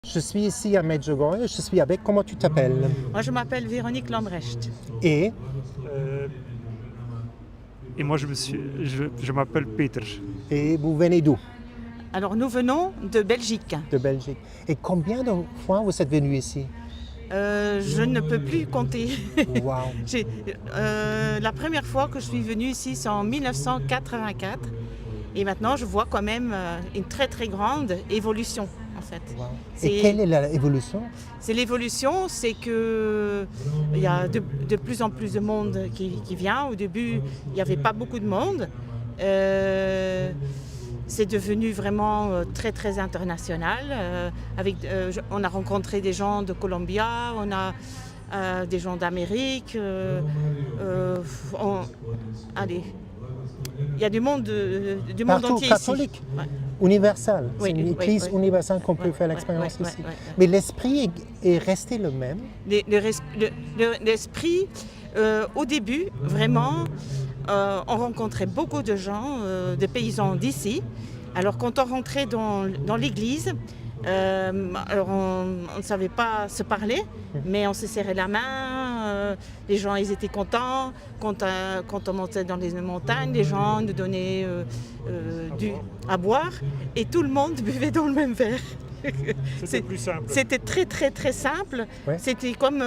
Je suis ici à Medjugorje, je suis avec, comment tu t'appelles? Moi, je m'appelle Véronique Lambrecht. Et Et moi, je m'appelle Peter. Et vous venez d'où? Alors, nous venons de Belgique. De Belgique. Et combien de fois vous êtes venu ici? Je ne peux plus compter. Wow. La première fois que je suis venue ici, c'est en 1984. Et maintenant, je vois quand même une très très grande évolution, en fait. Wow. Et quelle est l'évolution? C'est l'évolution, c'est que il y a de plus en plus de monde qui vient. Au début, il n'y avait pas beaucoup de monde. C'est devenu vraiment très très international. On a rencontré des gens de Colombia, on a des gens d'Amérique. Allez, il y a du monde Partout, entier catholique, ici. Ouais. universel. Oui, C'est une oui, église oui. universelle qu'on peut Ouais, faire ouais, l'expérience ouais, ici. ouais, ouais. Mais l'esprit est resté le même. L'esprit, au début, vraiment, on rencontrait beaucoup de gens, de paysans d'ici. Alors quand on rentrait dans l'église, alors on ne savait pas se parler, mais on se serrait la main, les gens ils étaient contents. Quand on montait dans les montagnes, les gens nous donnaient à boire et tout le monde buvait dans le même verre. C'était plus simple. C'était très très très simple. Ouais. C'était comme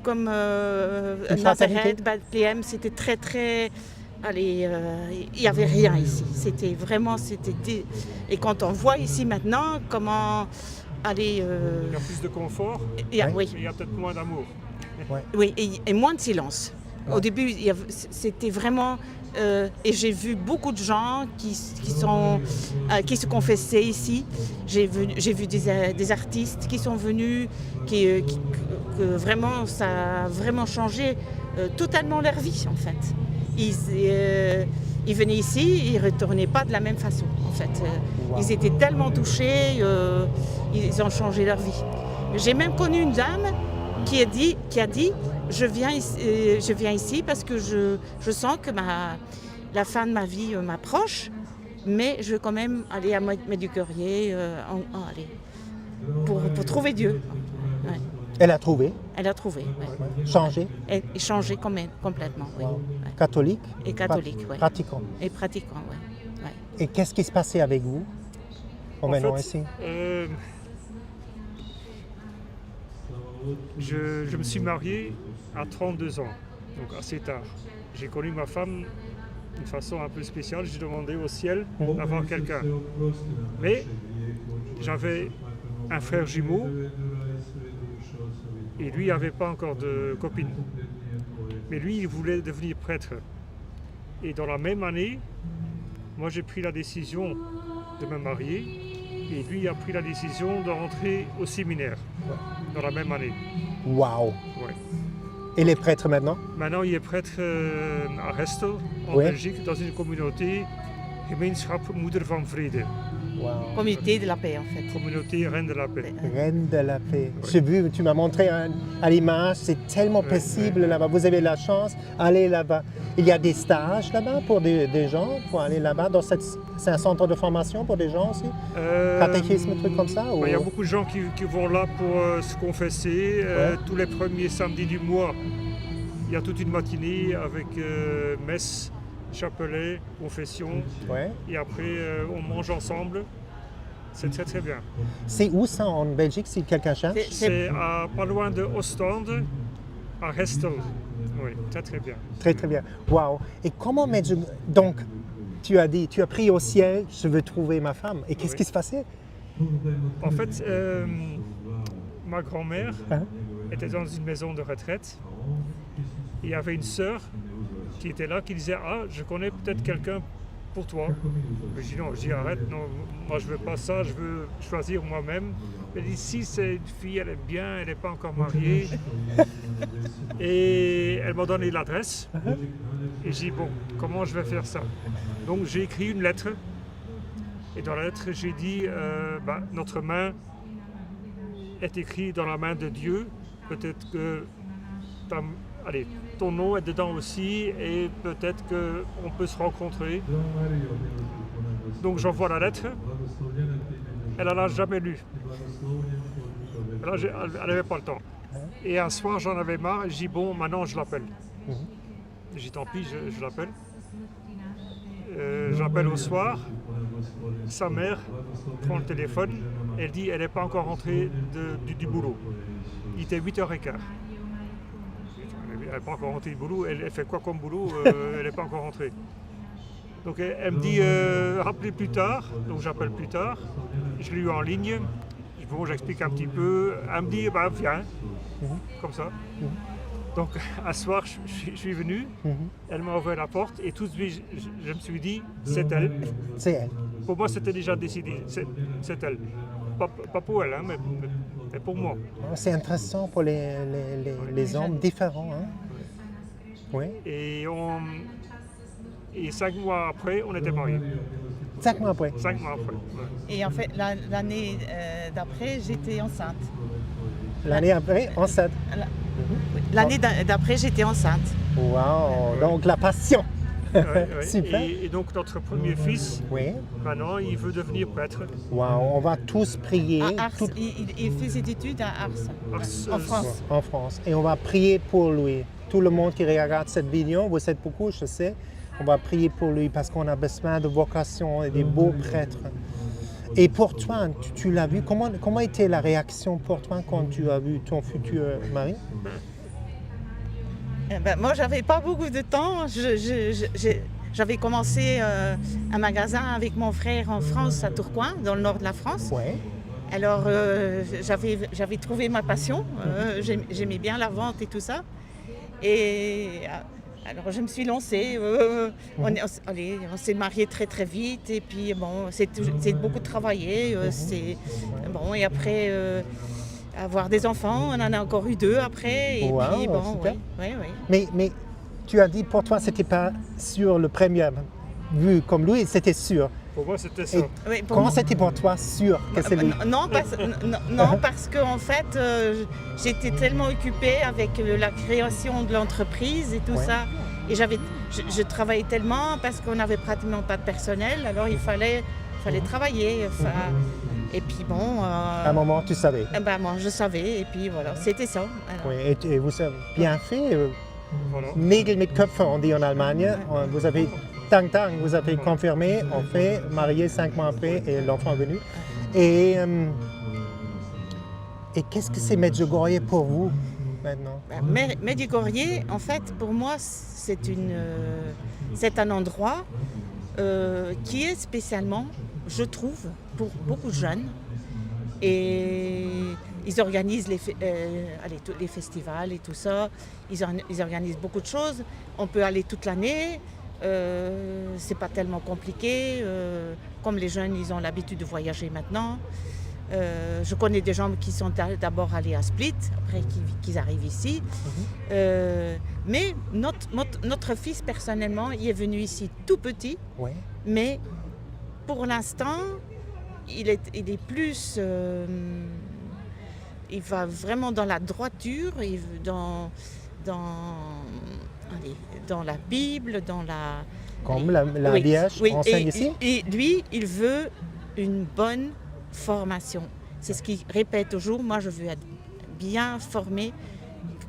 fraternité. Nazareth, Bethléem, c'était très très. Allez, il n'y avait rien ici. C'était vraiment, Et quand on voit ici maintenant comment, allez, Il y a plus de confort, oui, mais il y a peut-être moins d'amour. oui, et moins de silence. Ouais. Au début, c'était vraiment, et j'ai vu beaucoup de gens qui se confessaient ici. J'ai vu des artistes qui sont venus, que vraiment, ça a vraiment changé totalement leur vie en fait. Ils venaient ici, ils ne retournaient pas de la même façon en fait. Wow. Ils étaient tellement touchés, ils ont changé leur vie. J'ai même connu une dame qui a dit je viens ici parce que je sens que la fin de ma vie m'approche, mais je veux quand même aller à Medjugorje pour trouver Dieu. Ouais. Elle a trouvé, Elle a trouvé, ouais. changé, Et changé quand même, complètement, oui. Wow. Ouais. Catholique, Et catholique, oui. pratiquant. Et pratiquant, oui. Ouais. Et qu'est-ce qui se passait avec vous en venant ici? Je me suis marié à 32 ans, donc assez tard. J'ai connu ma femme d'une façon un peu spéciale. J'ai demandé au ciel d'avoir quelqu'un. Mais j'avais un frère jumeau et lui n'avait pas encore de copine. Mais lui, il voulait devenir prêtre. Et dans la même année, moi j'ai pris la décision de me marier et lui a pris la décision de rentrer au séminaire dans la même année. Wow. Ouais. Et les prêtres maintenant? Maintenant, il est prêtre à Restel, en Ouais. Belgique, dans une communauté, Gemeenschap Moeder van Vrede, Wow. Communauté de la paix, en fait. communauté Reine de la Paix. Reine de la paix. J'ai vu, tu m'as montré à l'image, c'est tellement paisible là-bas. Vous avez la chance d'aller là-bas. Il y a des stages là-bas pour des gens, pour aller là-bas. C'est un centre de formation pour des gens aussi? Catéchisme, trucs comme ça? Il y a beaucoup de gens qui vont là pour se confesser. Ouais. Tous les premiers samedis du mois, il y a toute une matinée avec messe, chapelet, confession. Ouais. Et après, on mange ensemble. C'est très très bien. C'est où ça en Belgique si quelqu'un cherche? C'est pas loin de Ostende, à Restel. Oui, très très bien. Très très bien. Wow. Et comment donc tu as pris au ciel, je veux trouver ma femme. Et qu'est-ce Oui. qui se passait? En fait, ma grand-mère Hein? était dans une maison de retraite. Il y avait une sœur qui était là, qui disait « Ah, je connais peut-être quelqu'un pour toi. » Je dis « Non, je dis arrête, non, moi je veux pas ça, je veux choisir moi-même. » Elle dit « Si, c'est une fille, elle est bien, elle n'est pas encore mariée. » Et elle m'a donné l'adresse. Et j'ai dit « Bon, comment je vais faire ça ?» Donc j'ai écrit une lettre. Et dans la lettre, j'ai dit notre main est écrite dans la main de Dieu. Peut-être que ton nom est dedans aussi et peut-être qu'on peut se rencontrer. Donc j'envoie la lettre. Elle ne l'a jamais lue. Là, elle n'avait pas le temps. Et un soir, j'en avais marre, et j'ai dit, bon, maintenant, je l'appelle. J'ai dit, tant pis, je l'appelle. J'appelle au soir, sa mère prend le téléphone, elle dit, elle n'est pas encore rentrée du boulot. Il était 8h15. Elle n'est pas encore rentrée du boulot, elle fait quoi comme boulot? Elle n'est pas encore rentrée. Donc elle me dit, rappelez plus tard, donc j'appelle plus tard, je l'ai eu en ligne, bon, j'explique un petit peu, elle me dit, bah viens, comme ça. Donc un soir, je suis venu, elle m'a ouvert la porte et tout de suite, je me suis dit, c'est elle. C'est elle. Pour moi, c'était déjà décidé, c'est elle. Pas pour elle, hein, mais pour moi. C'est intéressant pour les hommes différents. Hein? Oui. Et 5 mois après, on était mariés. 5 mois après. 5 mois après. Ouais. Et en fait, l'année d'après, j'étais enceinte. L'année après, enceinte. L'année d'après, j'étais enceinte. Wow, donc la passion. Ouais, ouais. Super. Et donc notre premier fils, Oui. maintenant, il veut devenir prêtre. Wow, on va tous prier. À Ars, tout- il fait ses études à Ars, en France. En France. Et on va prier pour lui. Tout le monde qui regarde cette vidéo, vous êtes beaucoup, je sais, on va prier pour lui parce qu'on a besoin de vocations et des beaux prêtres. Et pour toi, tu l'as vu, comment était la réaction pour toi quand tu as vu ton futur mari? Moi, j'avais pas beaucoup de temps. J'avais commencé un magasin avec mon frère en France, à Tourcoing, dans le nord de la France. Oui. Alors, j'avais trouvé ma passion. J'aimais bien la vente et tout ça. Et alors, je me suis lancée. On s'est mariés très, très vite. Et puis, bon, c'est beaucoup travaillé. Bon, et après, avoir des enfants, on en a encore eu 2 après. Et Wow, puis, bon, super. oui. Mais tu as dit pour toi, c'était pas sur le premier vue comme lui, c'était sûr. Pour moi, c'était ça. Et Oui, pour comment moi- c'était pour toi sûr que c'est lui? Non, parce que en fait, j'étais tellement occupée avec la création de l'entreprise et tout Ouais. ça. Et je travaillais tellement parce qu'on n'avait pratiquement pas de personnel, alors il fallait travailler. Et puis bon, À un moment, tu savais. moi je savais, et puis voilà, c'était ça. Alors, Oui, et vous avez bien fait. Voilà. Nägel mit Köpfen, on dit en Allemagne. Vous avez tang, vous avez confirmé, on fait, marié 5 mois après et l'enfant est venu. Et qu'est-ce que c'est Medjugorje pour vous maintenant? Medjugorje, en fait, pour moi, c'est un endroit qui est spécialement, je trouve, pour beaucoup de jeunes. Et ils organisent les festivals et tout ça. Ils organisent beaucoup de choses. On peut aller toute l'année. C'est pas tellement compliqué. Comme les jeunes, ils ont l'habitude de voyager maintenant. Je connais des gens qui sont d'abord allés à Split, après qu'ils arrivent ici. Mais notre fils, personnellement, il est venu ici tout petit. Oui. Mais pour l'instant, il est plus... il va vraiment dans la droiture, dans la Bible, dans la... Comme la Oui, Vierge oui, enseigne ici? Et lui, il veut une bonne formation. C'est ce qu'il répète toujours. Moi, je veux être bien formé.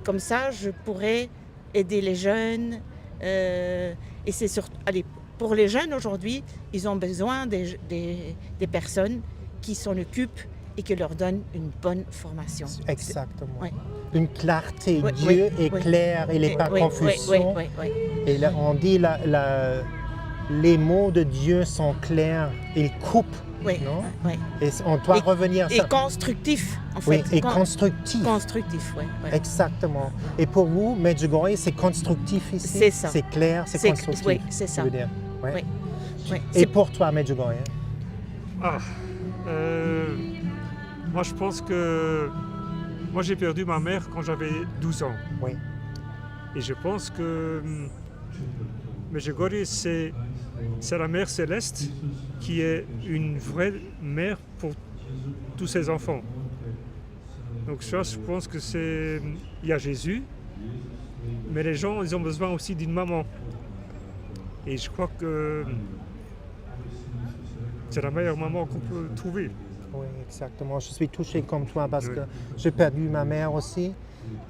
Comme ça, je pourrais aider les jeunes. Et c'est surtout... Allez, pour les jeunes aujourd'hui, ils ont besoin des personnes qui s'en occupent et qui leur donnent une bonne formation. Exactement. Oui. Une clarté. Oui, Dieu oui, est oui. clair, il n'est pas Oui, confusion. oui. Et là, on dit les mots de Dieu sont clairs, ils coupent, Oui, non? oui. Et on doit revenir à Et ça. constructif, en Oui, fait. et constructif. Constructif, oui. Exactement. Et pour vous, Medjugorje, c'est constructif ici? C'est ça. C'est clair, c'est constructif? Oui, c'est ça. tu veux dire? Ouais. Oui. Oui. Et pour toi, Medjugorje? Moi, je pense que... Moi, j'ai perdu ma mère quand j'avais 12 ans. Oui. Et je pense que Medjugorje, c'est la mère céleste qui est une vraie mère pour tous ses enfants. Donc ça, je pense que c'est... Il y a Jésus, mais les gens, ils ont besoin aussi d'une maman. Et je crois que c'est la meilleure maman qu'on peut trouver. Oui, exactement. Je suis touché comme toi parce Oui. que j'ai perdu ma mère aussi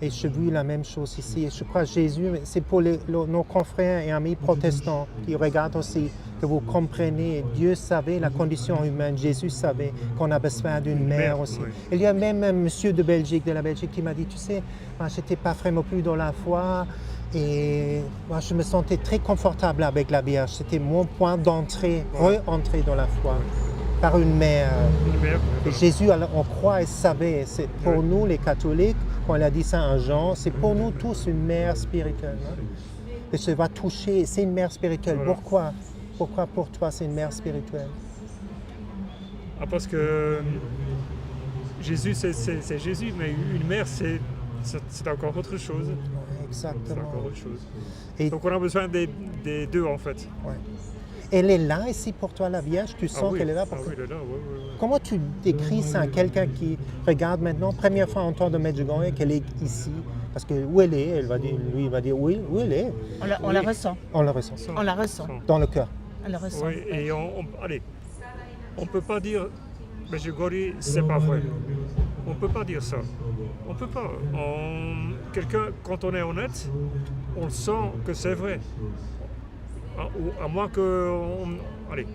et j'ai vu la même chose ici. Et je crois que Jésus, c'est pour nos confrères et amis protestants qui regardent aussi, que vous comprenez, Dieu savait la condition humaine, Jésus savait qu'on a besoin d'une mère aussi. oui. Il y a même un monsieur de la Belgique, qui m'a dit, tu sais, moi, je n'étais pas vraiment plus dans la foi et moi, je me sentais très confortable avec la Vierge. C'était mon point d'entrée, re-entrer dans la foi par une mère. Une mère, Et Jésus, alors, on croit et savait, c'est pour Oui. nous les catholiques, quand il a dit ça à Jean, c'est pour nous tous une mère spirituelle. Hein. Et ça va toucher, c'est une mère spirituelle. Voilà. Pourquoi pour toi c'est une mère spirituelle? Ah, parce que Jésus, c'est Jésus, mais une mère, c'est encore autre chose. C'est Exactement. encore autre chose. Et, Donc on a besoin des deux en fait. ouais. Elle est là ici pour toi, la Vierge? Tu sens oui. qu'elle est là Ah pour toi? oui, elle est là, oui. Comment tu décris ça à quelqu'un qui regarde maintenant, première fois entend de Medjugorje, qu'elle est ici? Parce que où elle est, elle va dire, lui il va dire où elle est. On la ressent. On le ressent On la ressent. dans le cœur. On la ressent. Oui, et allez, on peut pas dire Medjugorje, c'est pas vrai. On peut pas dire ça. On peut pas. Quelqu'un, quand on est honnête, on sent que c'est vrai. À moins que, allez,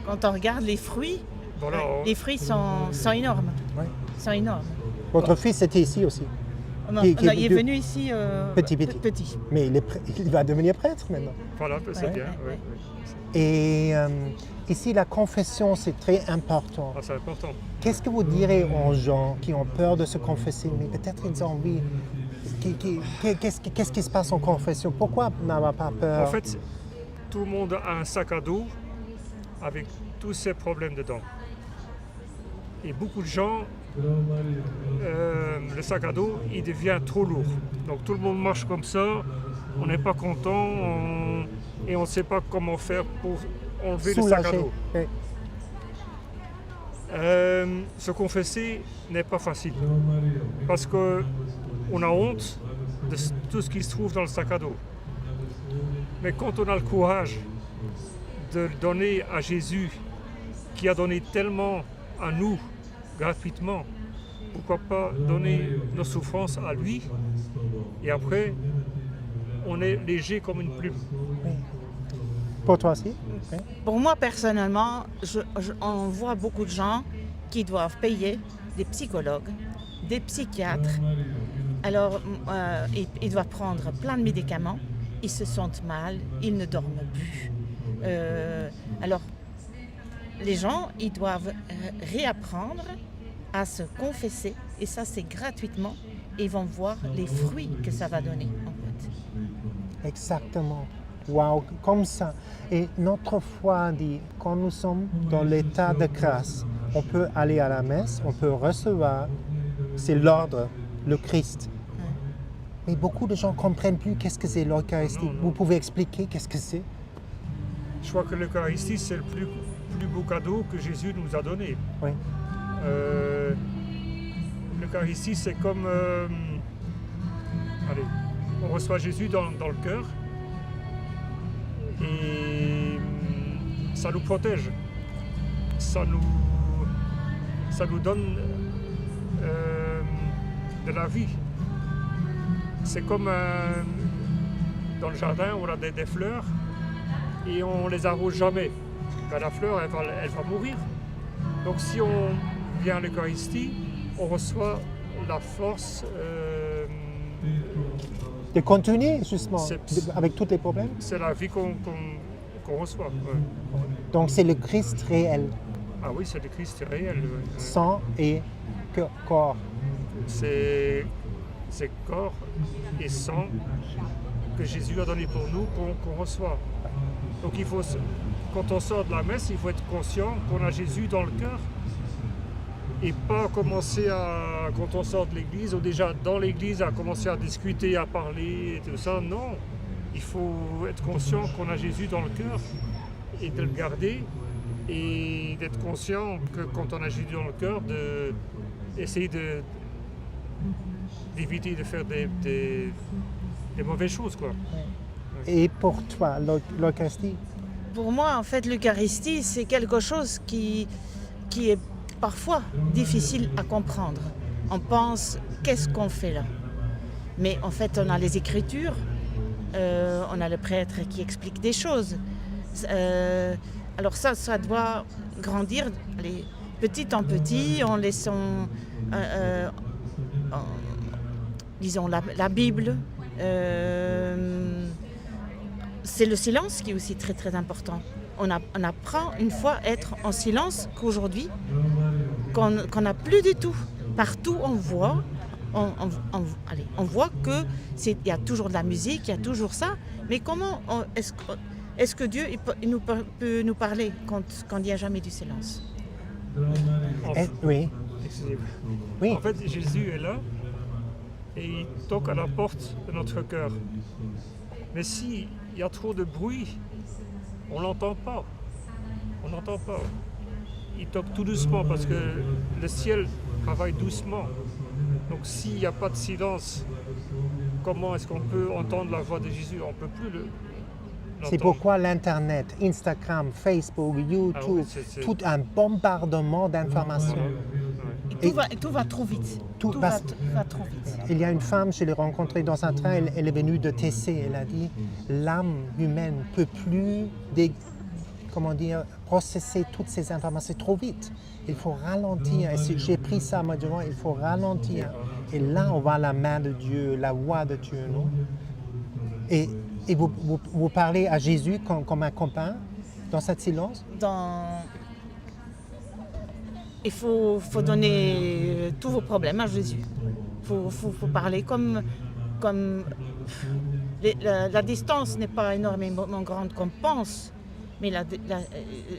Quand on regarde les fruits, voilà. les fruits sont énormes. Ouais. Sont énormes. Votre fils était ici aussi, Non, Qui non, il est de- venu ici Petit. petit. mais il va devenir prêtre maintenant. Voilà, c'est Ouais, bien. ouais, oui. Et ici, la confession, c'est très important. Ah, c'est important. Qu'est-ce que vous direz aux gens qui ont peur de se confesser, mais peut-être ils ont envie? Qu'est-ce qui se passe en confession? Pourquoi n'avoir pas peur? En fait, tout le monde a un sac à dos avec tous ses problèmes dedans. Et beaucoup de gens, le sac à dos, il devient trop lourd. Donc tout le monde marche comme ça, on n'est pas content et on ne sait pas comment faire pour enlever le sac à Soulager. dos. Oui. Se confesser n'est pas facile parce qu'on a honte de tout ce qui se trouve dans le sac à dos. Mais quand on a le courage de le donner à Jésus, qui a donné tellement à nous gratuitement, pourquoi pas donner nos souffrances à lui et après on est léger comme une plume. Pour toi aussi? Oui. Pour moi, personnellement, on voit beaucoup de gens qui doivent payer des psychologues, des psychiatres. Alors, ils doivent prendre plein de médicaments, ils se sentent mal, ils ne dorment plus. Alors, les gens, ils doivent réapprendre à se confesser, et ça, c'est gratuitement, et ils vont voir les fruits que ça va donner, en fait. Exactement. Wow, comme ça. Et notre foi dit, quand nous sommes dans l'état de grâce, on peut aller à la messe, on peut recevoir, c'est l'ordre, le Christ. Mais beaucoup de gens ne comprennent plus qu'est-ce que c'est l'Eucharistie. Non. Vous pouvez expliquer qu'est-ce que c'est? Je crois que l'Eucharistie, c'est le plus beau cadeau que Jésus nous a donné. Oui. L'Eucharistie, c'est comme... allez, on reçoit Jésus dans le cœur et ça nous protège. Ça nous donne de la vie. C'est comme dans le jardin, on a des fleurs et on les arrose jamais. Ben, la fleur, elle va mourir. Donc si on vient à l'Eucharistie, on reçoit la force. De continuer, justement, C'est- avec tous les problèmes. C'est la vie qu'on reçoit. Ouais. Donc c'est le Christ réel, Ah oui, c'est le Christ réel. Ouais. sang et corps. C'est corps et sang que Jésus a donné pour nous qu'on reçoit. Donc quand on sort de la messe, il faut être conscient qu'on a Jésus dans le cœur et pas commencer quand on sort de l'église ou déjà dans l'église à commencer à discuter, à parler et tout ça. Non, il faut être conscient qu'on a Jésus dans le cœur et de le garder et d'être conscient que quand on a Jésus dans le cœur, d'essayer d'éviter de faire des mauvaises choses, quoi. Et pour toi, l'Eucharistie, Pour moi, en fait, l'Eucharistie, c'est quelque chose qui est parfois difficile à comprendre. On pense, qu'est-ce qu'on fait là? Mais en fait, on a les Écritures, on a le prêtre qui explique des choses. Alors ça doit grandir allez, petit en petit, en laissant, disons, la Bible. C'est le silence qui est aussi très très important. On apprend une fois à être en silence qu'aujourd'hui, qu'on n'a plus du tout. Partout on voit, on voit qu'il y a toujours de la musique, il y a toujours ça, mais comment est-ce que Dieu peut nous parler quand il n'y a jamais du silence? Oui. Excusez-moi. Oui. En fait, Jésus est là et il toque à la porte de notre cœur. Mais s'il y a trop de bruit, on l'entend pas. On n'entend pas. Il toque tout doucement parce que le ciel travaille doucement. Donc s'il n'y a pas de silence, comment est-ce qu'on peut entendre la voix de Jésus? On ne peut plus l'entendre. C'est pourquoi l'Internet, Instagram, Facebook, YouTube, Ah oui, c'est- tout un bombardement d'informations. Et tout va trop vite. Tout va trop vite. Il y a une femme, je l'ai rencontrée dans un train, elle est venue de TC, elle a dit l'âme humaine ne peut plus processer toutes ces informations trop vite. Il faut ralentir. Et si j'ai pris ça, moi, il faut ralentir. Et là, on voit la main de Dieu, la voix de Dieu. Non? Et vous parlez à Jésus comme un copain dans ce silence? Il faut donner tous vos problèmes à Jésus. Il faut parler comme la distance n'est pas énormément grande qu'on pense, mais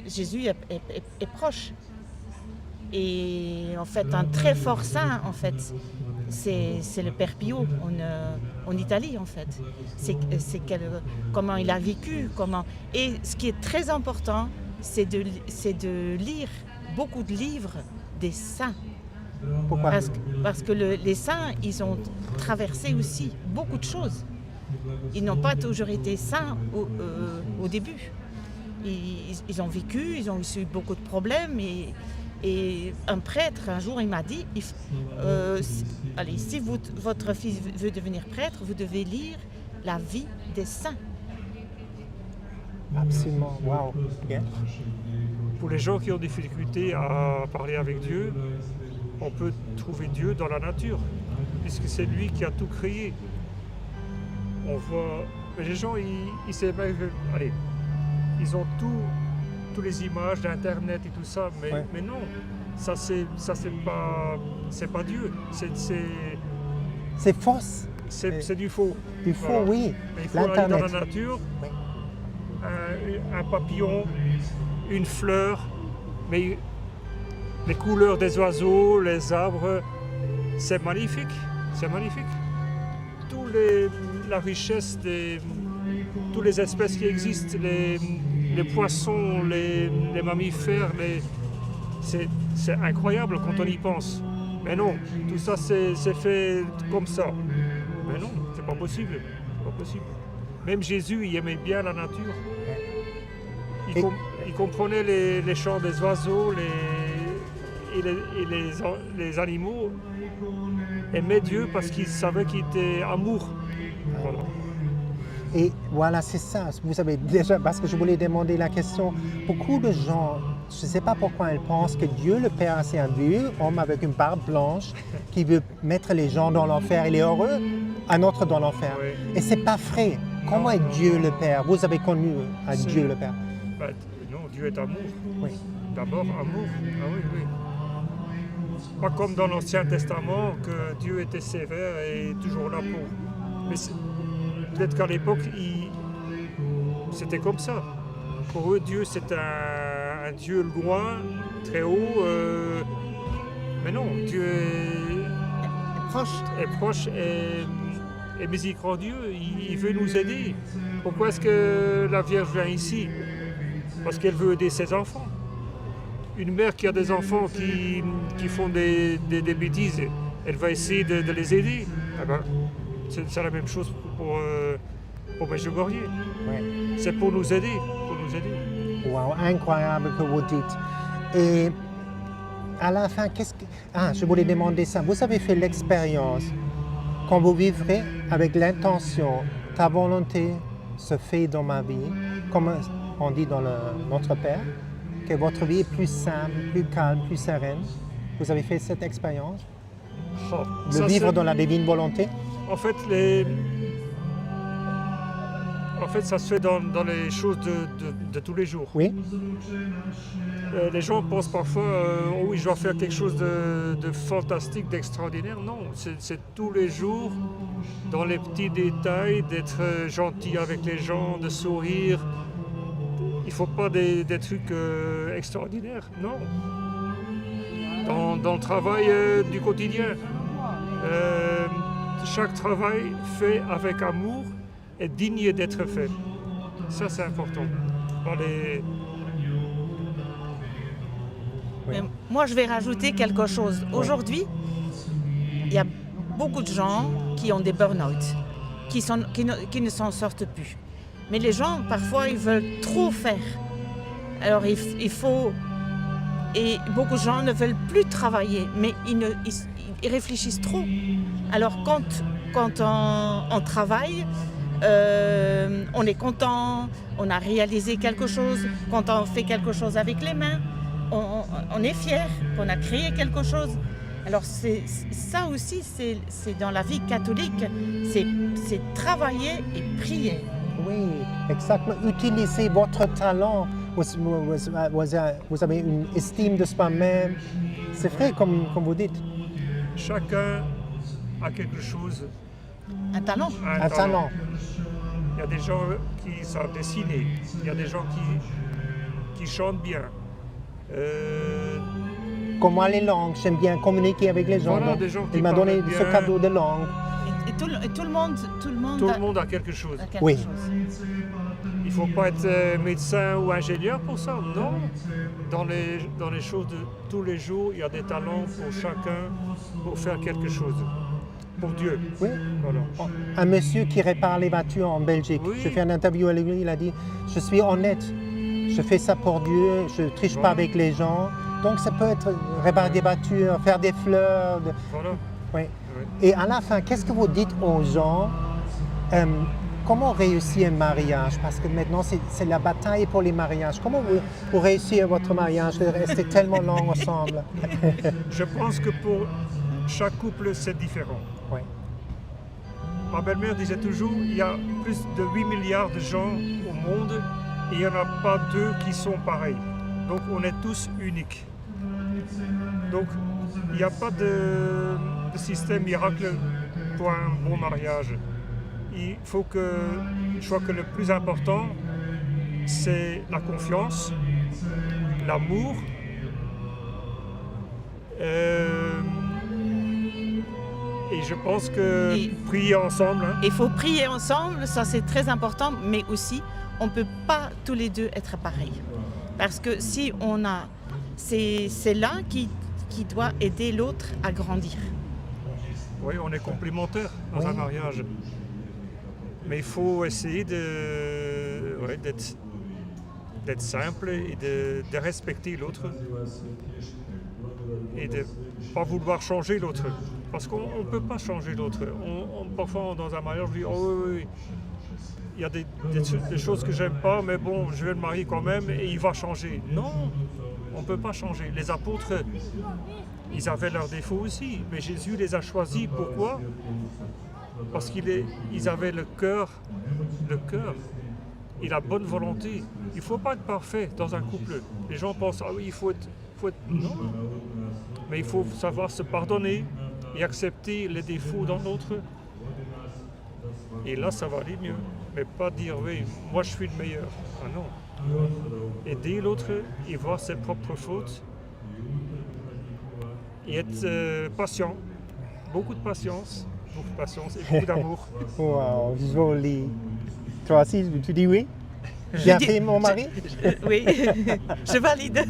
Jésus est proche. Et en fait, un très fort saint, en fait, c'est le Père Pio en Italie, en fait. Comment il a vécu, Et ce qui est très important, c'est de lire beaucoup de livres des saints. Pourquoi? Parce que les saints, ils ont traversé aussi beaucoup de choses. Ils n'ont pas toujours été saints au début. Ils ont vécu, ils ont eu beaucoup de problèmes. Et un prêtre, un jour, il m'a dit, si votre fils veut devenir prêtre, vous devez lire la vie des saints. Absolument, wow. Yeah. Pour les gens qui ont des difficultés à parler avec Dieu, on peut trouver Dieu dans la nature, puisque c'est lui qui a tout créé. On voit, mais les gens, ils ont toutes les images d'Internet et tout ça, mais non, ça c'est pas Dieu, C'est fausse. c'est du faux. Du faux, Voilà. oui. Mais il faut aller dans L'Internet. la nature, Oui. un papillon, une fleur, mais les couleurs des oiseaux, les arbres, c'est magnifique, c'est magnifique. La richesse toutes les espèces qui existent, les poissons, les mammifères, c'est incroyable quand on y pense. Mais non, tout ça c'est fait comme ça. Mais non, c'est pas possible, c'est pas possible. Même Jésus, il aimait bien la nature. Il comprenait les chants des oiseaux les animaux. Aimait Dieu parce qu'il savait qu'il était amour. Voilà. Et voilà, c'est ça. Vous savez, déjà, parce que je voulais demander la question, beaucoup de gens, je ne sais pas pourquoi ils pensent que Dieu le Père, c'est un vieux homme avec une barbe blanche qui veut mettre les gens dans l'enfer. Il est heureux, un autre dans l'enfer. Oui. Et c'est pas vrai. Comment est Dieu le Père? Vous avez connu Dieu le Père? Non, Dieu est amour. Oui. D'abord, amour. Ah oui, oui. Pas comme dans l'Ancien Testament, que Dieu était sévère et toujours là pour... Mais peut-être qu'à l'époque, c'était comme ça. Pour eux, Dieu, c'est un Dieu loin, très haut. Mais non, Dieu est proche et miséricordieux. Il veut nous aider. Pourquoi est-ce que la Vierge vient ici? Parce qu'elle veut aider ses enfants. Une mère qui a des enfants qui font des bêtises, elle va essayer de les aider. Eh ben, c'est la même chose pour Medjugorje. Ouais. C'est pour nous aider, nous aider. Wow, incroyable que vous dites. Et à la fin, je voulais demander ça. Vous avez fait l'expérience, quand vous vivrez avec l'intention, ta volonté se fait dans ma vie, comme on dit dans Notre Père, que votre vie est plus simple, plus calme, plus sereine. Vous avez fait cette expérience Oh, de ça, vivre c'est- dans la divine volonté? En fait, ça se fait dans les choses de tous les jours. Oui? Les gens pensent parfois, oh oui, je dois faire quelque chose de fantastique, d'extraordinaire. Non, c'est tous les jours, dans les petits détails, d'être gentil avec les gens, de sourire. Il ne faut pas des trucs extraordinaires, non. Dans le travail du quotidien, chaque travail fait avec amour est digne d'être fait. Ça, c'est important. Mais moi, je vais rajouter quelque chose. Aujourd'hui, il y a beaucoup de gens qui ont des burn-out, qui ne s'en sortent plus. Mais les gens, parfois, ils veulent trop faire. Alors, il faut... Et beaucoup de gens ne veulent plus travailler, mais ils réfléchissent trop. Alors, quand on travaille, on est content, on a réalisé quelque chose. Quand on fait quelque chose avec les mains, on est fier qu'on a créé quelque chose. Alors ça aussi, c'est dans la vie catholique, c'est travailler et prier. Oui, exactement. Utilisez votre talent. Vous avez une estime de soi-même. C'est vrai, comme vous dites. Chacun a quelque chose, Un talent. Un talent. Il y a des gens qui savent dessiner, il y a des gens qui chantent bien. Comme moi, les langues, j'aime bien communiquer avec les gens. Voilà, Donc, des gens qui il m'a donné parlent ce bien. cadeau de langue. Et tout le monde, Tout le monde a quelque chose. a quelque Oui. chose. Il ne faut pas être médecin ou ingénieur pour ça, non. Dans les choses de tous les jours, il y a des talents pour chacun pour faire quelque chose. Pour Dieu. Oui. Voilà. Un monsieur qui répare les voitures en Belgique. Oui. J'ai fait une interview avec lui, il a dit « Je suis honnête, je fais ça pour Dieu, je ne triche pas Voilà. avec les gens. » Donc ça peut être réparer des voitures, faire des fleurs. Voilà. Oui. Oui. Et à la fin, qu'est-ce que vous dites aux gens comment réussir un mariage? Parce que maintenant, c'est la bataille pour les mariages. Comment vous réussir votre mariage, de rester tellement long ensemble? Je pense que pour chaque couple, c'est différent. Oui. Ma belle-mère disait toujours, il y a plus de 8 milliards de gens au monde et il n'y en a pas deux qui sont pareils. Donc on est tous uniques. Donc il n'y a pas de système miracle pour un bon mariage. Il faut que, je crois que le plus important, c'est la confiance, l'amour, et je pense que Et- prier ensemble, hein, Il faut prier ensemble, ça c'est très important, mais aussi on ne peut pas tous les deux être pareils. Parce que si on a... C'est l'un qui doit aider l'autre à grandir. oui, on est complémentaires dans Oui. un mariage. Mais il faut essayer d'être simple et de respecter l'autre et de ne pas vouloir changer l'autre. Parce qu'on ne peut pas changer l'autre. Parfois, dans un mariage, on dit « Oh oui, oui, il y a des choses que j'aime pas, mais bon, je vais le marier quand même et il va changer. » Non, on ne peut pas changer. Les apôtres, ils avaient leurs défauts aussi, mais Jésus les a choisis. Pourquoi? Parce qu'ils avaient le cœur et la bonne volonté. Il ne faut pas être parfait dans un couple. Les gens pensent, ah oui, il faut être... Non, mais il faut savoir se pardonner et accepter les défauts dans l'autre. Et là, ça va aller mieux. Mais pas dire, oui, moi je suis le meilleur. Ah non. Aider l'autre et voir ses propres fautes. Et être patient. Beaucoup de patience et beaucoup d'amour. Wow, joli. Toi aussi, tu dis oui? Bien fait, mon mari? Oui, je valide.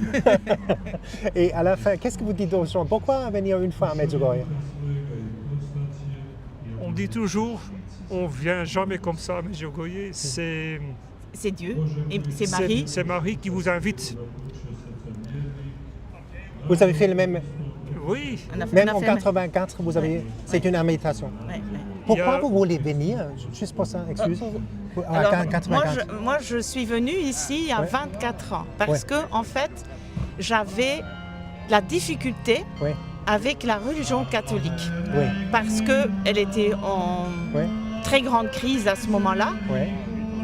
Et à la fin, qu'est-ce que vous dites aux gens? Pourquoi venir une fois à Medjugorje? On dit toujours, on vient jamais comme ça à Medjugorje. c'est Dieu et c'est Marie. C'est Marie qui vous invite. Vous avez fait le même, Oui, même On a en fait- 84, vous avez, c'est une invitation. Ouais, ouais. Pourquoi Il y a- vous voulez venir? Juste pour ça, excuse. À Alors, 84. moi, je suis venue ici à Ouais. 24 ans parce Ouais. que, en fait, j'avais la difficulté Oui, avec la religion catholique oui, parce qu'elle était en oui, très grande crise à ce moment-là oui.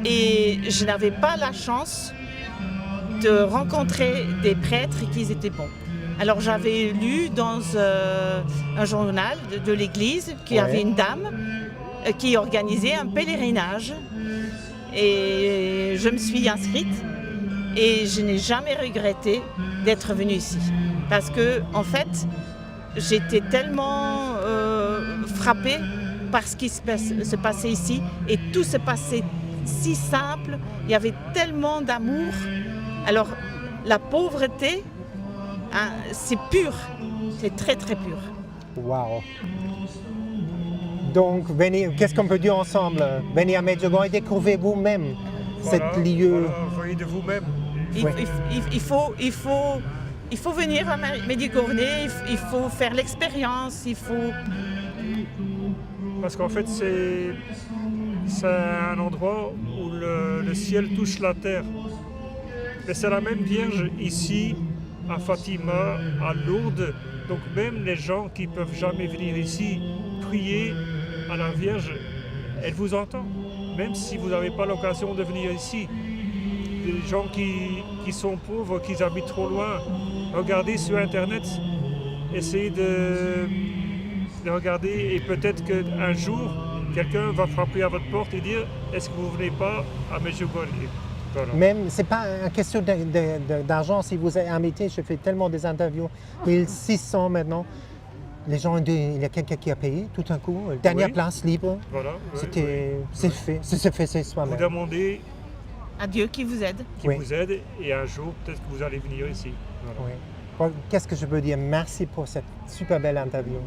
et je n'avais pas la chance de rencontrer des prêtres qui étaient bons. Alors j'avais lu dans un journal de l'église qu'il y Ouais. avait une dame qui organisait un pèlerinage et je me suis inscrite et je n'ai jamais regretté d'être venue ici parce que en fait j'étais tellement frappée par ce qui se passait ici et tout se passait si simple, il y avait tellement d'amour. Alors la pauvreté, hein, c'est pur, c'est très très pur. Wow. Donc, venez, qu'est-ce qu'on peut dire ensemble? Venez à Medjugorje et découvrez vous-même voilà, cet lieu. voilà, voyez de vous-même. Ouais. Il faut venir à Medjugorje, il faut faire l'expérience, il faut... Parce qu'en fait, c'est un endroit où le ciel touche la terre. Mais c'est la même Vierge ici, à Fatima, à Lourdes. Donc même les gens qui ne peuvent jamais venir ici prier à la Vierge, elle vous entend. Même si vous n'avez pas l'occasion de venir ici. Les gens qui sont pauvres, qui habitent trop loin, regardez sur Internet, essayez de regarder et peut-être qu'un jour, quelqu'un va frapper à votre porte et dire « Est-ce que vous ne venez pas à Medjugorje ?» Voilà. Même, c'est pas une question d'argent. Si vous êtes invité, je fais tellement des interviews, 1600 maintenant. Les gens, il y a quelqu'un qui a payé tout d'un coup. Dernière Oui. place libre. Voilà, C'était, c'est fait, c'est fait, c'est Vous soi-même. demandez À Dieu qui vous aide. qui Oui. vous aide et un jour, peut-être que vous allez venir ici. Voilà. Oui. Bon, qu'est-ce que je peux dire? Merci pour cette super belle interview.